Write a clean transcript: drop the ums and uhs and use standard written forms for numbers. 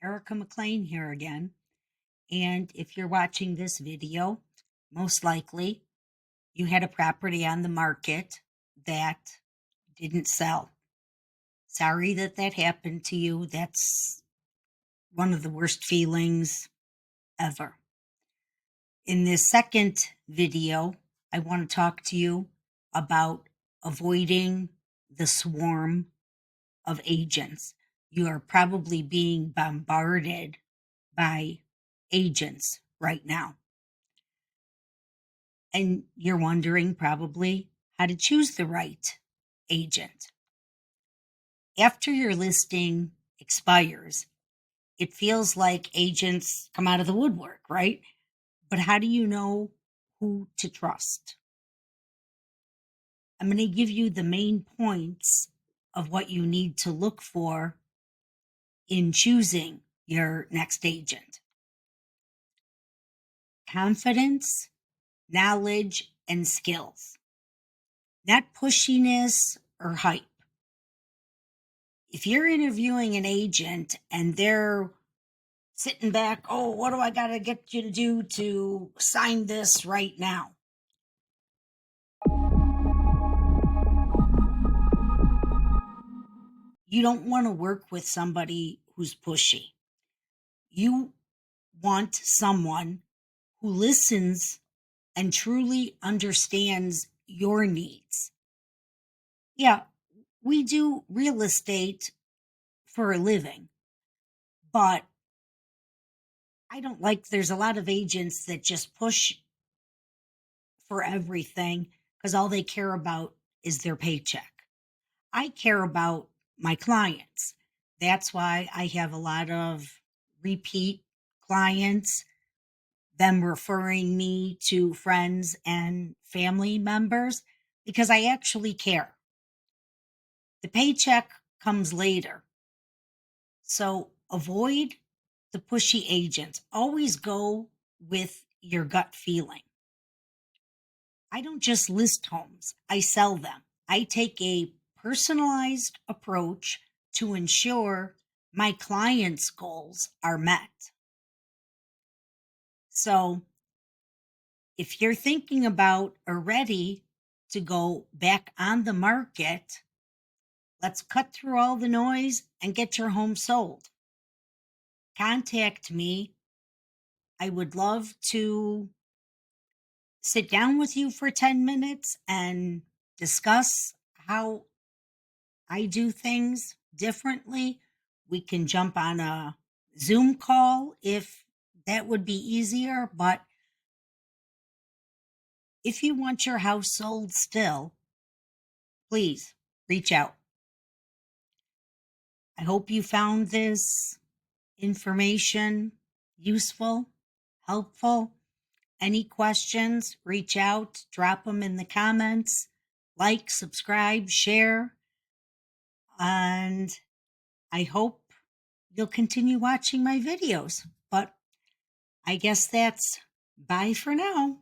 Erica McClain here again. And if you're watching this video, most likely you had a property on the market that didn't sell. Sorry that that happened to you. That's one of the worst feelings ever. In this second video, I want to talk to you about avoiding the swarm of agents. You are probably being bombarded by agents right now. And you're wondering probably how to choose the right agent. After your listing expires, it feels like agents come out of the woodwork, right? But how do you know who to trust? I'm going to give you the main points of what you need to look for in choosing your next agent. Confidence, knowledge, and skills. Not pushiness or hype. If you're interviewing an agent and they're sitting back, oh, what do I got to get you to do to sign this right now? You don't want to work with somebody who's pushy. You want someone who listens and truly understands your needs. Yeah, we do real estate for a living, but I don't like there's a lot of agents that just push for everything because all they care about is their paycheck. I care about my clients. That's why I have a lot of repeat clients, them referring me to friends and family members because I actually care. The paycheck comes later. So avoid the pushy agents. Always go with your gut feeling. I don't just list homes, I sell them. I take a personalized approach to ensure my clients' goals are met. So, if you're thinking about or ready to go back on the market, let's cut through all the noise and get your home sold. Contact me. I would love to sit down with you for 10 minutes and discuss how I do things differently. We can jump on a Zoom call if that would be easier. But if you want your house sold still, please reach out. I hope you found this information useful, helpful. Any questions, reach out, drop them in the comments, like, subscribe, share. And I hope you'll continue watching my videos. But I guess that's bye for now.